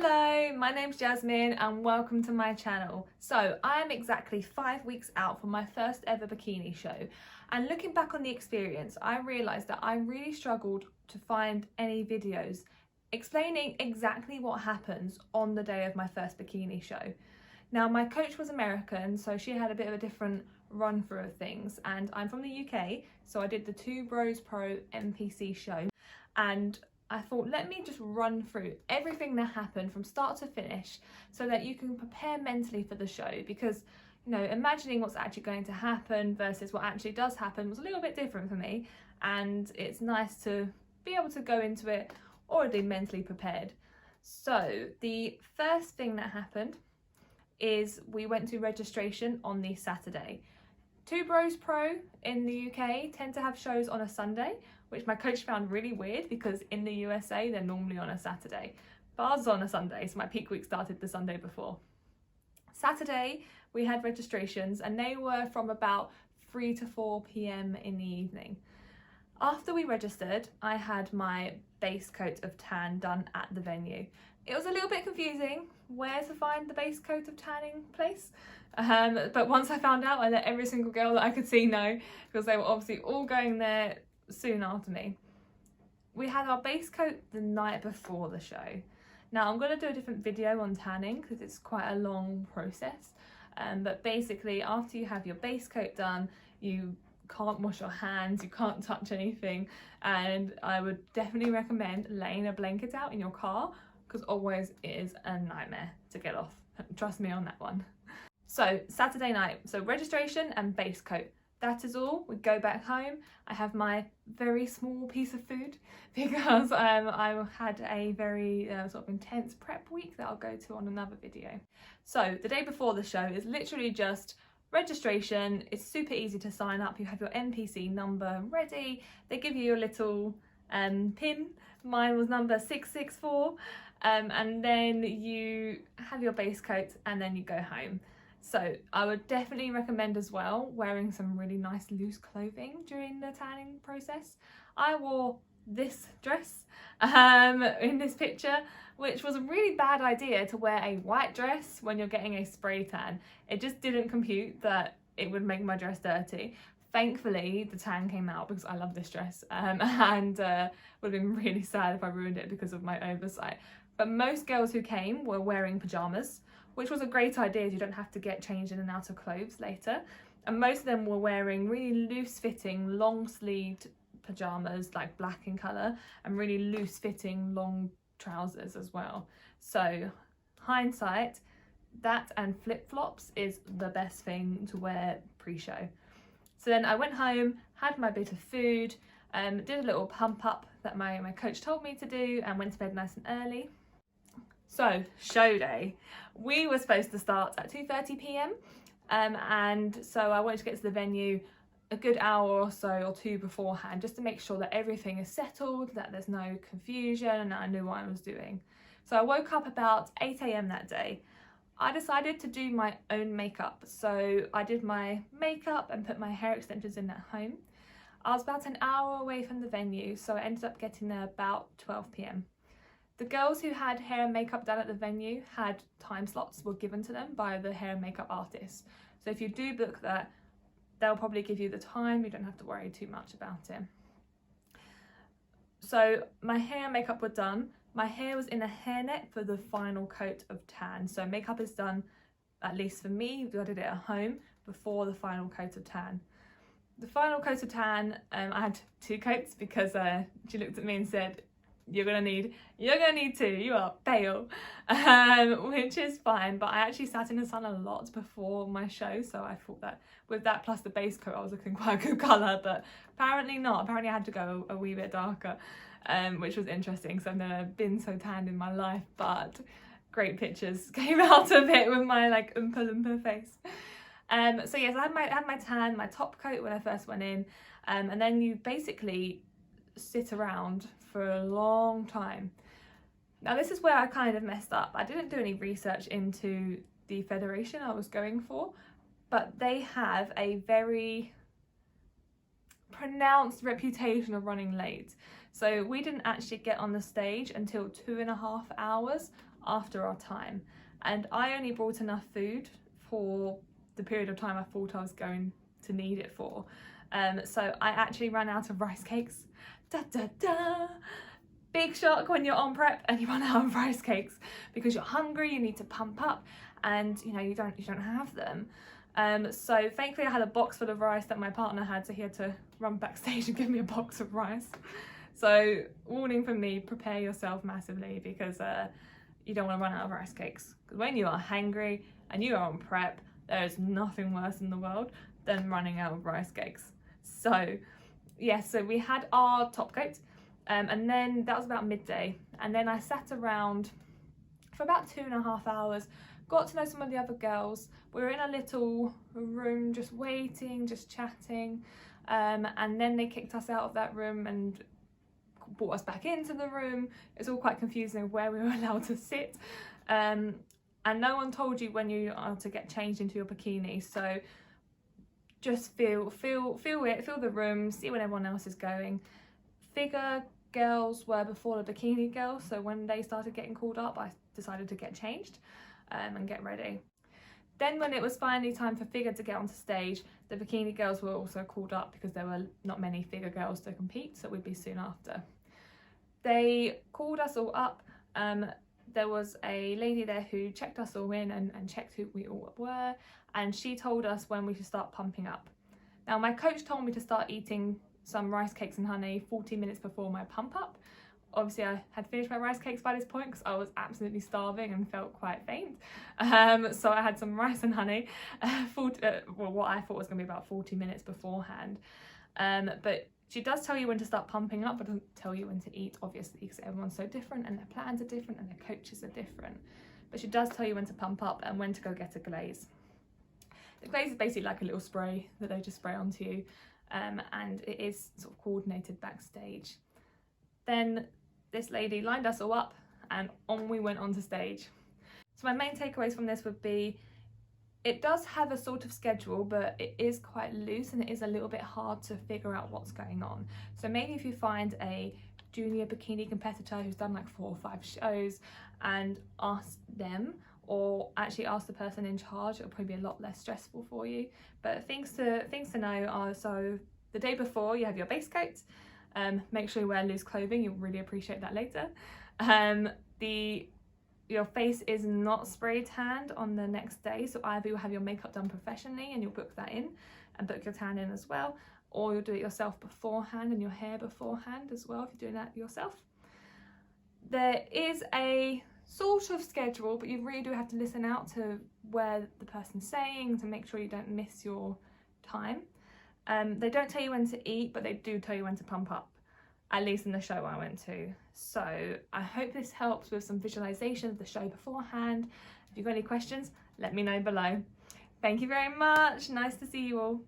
Hello, my name's Jasmine and welcome to my channel. So I am exactly 5 weeks out from my first ever bikini show, and looking back on the experience I realised that I really struggled to find any videos explaining exactly what happens on the day of my first bikini show. Now my coach was American, so she had a bit of a different run through of things, and I'm from the UK, so I did the 2 Bros Pro NPC show, and I thought, let me just run through everything that happened from start to finish so that you can prepare mentally for the show, because you know, imagining what's actually going to happen versus what actually does happen was a little bit different for me, and it's nice to be able to go into it already mentally prepared. So the first thing that happened is we went to registration on the Saturday. 2 Bros Pro in the UK tend to have shows on a Sunday, which my coach found really weird because in the USA they're normally on a Saturday. But ours was on a Sunday, so my peak week started the Sunday before. Saturday we had registrations and they were from about 3 to 4 p.m. in the evening. After we registered, I had my base coat of tan done at the venue. It was a little bit confusing where to find the base coat of tanning place, but once I found out, I let every single girl that I could see know, because they were obviously all going there soon after me. We had our base coat the night before the show. Now I'm going to do a different video on tanning because it's quite a long process, but basically after you have your base coat done, you can't wash your hands, you can't touch anything, and I would definitely recommend laying a blanket out in your car, because always it is a nightmare to get off. Trust me on that one. So Saturday night, so registration and base coat. That is all. We go back home. I have my very small piece of food because I had a very sort of intense prep week that I'll go to on another video. So the day before the show is literally just registration. It's super easy to sign up. You have your NPC number ready. They give you a little pin. Mine was number 664, and then you have your base coat and then you go home. So I would definitely recommend as well wearing some really nice loose clothing during the tanning process. I wore this dress in this picture, which was a really bad idea to wear a white dress when you're getting a spray tan. It just didn't compute that it would make my dress dirty. Thankfully the tan came out because I love this dress, and would have been really sad if I ruined it because of my oversight. But most girls who came were wearing pyjamas, which was a great idea as you don't have to get changed in and out of clothes later. And most of them were wearing really loose fitting, long sleeved pyjamas, like black in colour, and really loose fitting long trousers as well. So hindsight, that and flip-flops is the best thing to wear pre-show. So then I went home, had my bit of food, did a little pump up that my coach told me to do, and went to bed nice and early. So show day, we were supposed to start at 2:30 p.m. And so I wanted to get to the venue a good hour or so or two beforehand, just to make sure that everything is settled, that there's no confusion, and that I knew what I was doing. So I woke up about 8 a.m. that day. I decided to do my own makeup, so I did my makeup and put my hair extensions in at home. I was about an hour away from the venue, so I ended up getting there about 12 p.m. The girls who had hair and makeup done at the venue had time slots were given to them by the hair and makeup artist. So if you do book that, they'll probably give you the time, you don't have to worry too much about it. So my hair and makeup were done. My hair was in a hairnet for the final coat of tan. So makeup is done, at least for me, because I did it at home, before the final coat of tan. The final coat of tan, I had 2 coats because she looked at me and said, you're gonna need 2, you are pale, which is fine, but I actually sat in the sun a lot before my show, so I thought that with that plus the base coat I was looking quite a good colour, but apparently not. Apparently I had to go a wee bit darker, which was interesting because I've never been so tanned in my life, but great pictures came out of it with my like oompa loompa face. So yes, I had my tan, my top coat when I first went in, and then you basically sit around for a long time. Now this is where I kind of messed up. I didn't do any research into the federation I was going for, but they have a very pronounced reputation of running late. So we didn't actually get on the stage until 2.5 hours after our time. And I only brought enough food for the period of time I thought I was going to need it for. So I actually ran out of rice cakes. Da da da! Big shock when you're on prep and you run out of rice cakes because you're hungry, you need to pump up, and you know you don't have them. So thankfully I had a box full of rice that my partner had, so he had to run backstage and give me a box of rice. So warning from me, prepare yourself massively, because you don't want to run out of rice cakes. Because when you are hangry and you are on prep, there is nothing worse in the world than running out of rice cakes. So yeah, so we had our top coat, and then that was about midday, and then I sat around for about 2.5 hours, got to know some of the other girls. We were in a little room just waiting, just chatting, and then they kicked us out of that room and brought us back into the room. It's all quite confusing of where we were allowed to sit, and no one told you when you are to get changed into your bikini. So just feel it, feel the room, see when everyone else is going. Figure girls were before the bikini girls, so when they started getting called up, I decided to get changed and get ready. Then when it was finally time for figure to get onto stage, the bikini girls were also called up because there were not many figure girls to compete, so we'd be soon after. They called us all up. There was a lady there who checked us all in and checked who we all were, and she told us when we should start pumping up. Now my coach told me to start eating some rice cakes and honey 40 minutes before my pump up. Obviously I had finished my rice cakes by this point because I was absolutely starving and felt quite faint. So I had some rice and honey, what I thought was going to be about 40 minutes beforehand. But she does tell you when to start pumping up, but doesn't tell you when to eat, obviously, because everyone's so different and their plans are different and their coaches are different. But she does tell you when to pump up and when to go get a glaze. The glaze is basically like a little spray that they just spray onto you, and it is sort of coordinated backstage. Then this lady lined us all up and on we went onto stage. So my main takeaways from this would be, it does have a sort of schedule, but it is quite loose and it is a little bit hard to figure out what's going on. So maybe if you find a junior bikini competitor who's done like 4 or 5 shows and ask them, or actually ask the person in charge, it'll probably be a lot less stressful for you. But things to know are, so the day before you have your base coat. Make sure you wear loose clothing, you'll really appreciate that later. Your face is not spray tanned on the next day, so either you'll have your makeup done professionally and you'll book that in and book your tan in as well, or you'll do it yourself beforehand, and your hair beforehand as well if you're doing that yourself. There is a sort of schedule, but you really do have to listen out to where the person's saying to make sure you don't miss your time. They don't tell you when to eat, but they do tell you when to pump up, at least in the show I went to. So I hope this helps with some visualization of the show beforehand. If you've got any questions, let me know below. Thank you very much. Nice to see you all.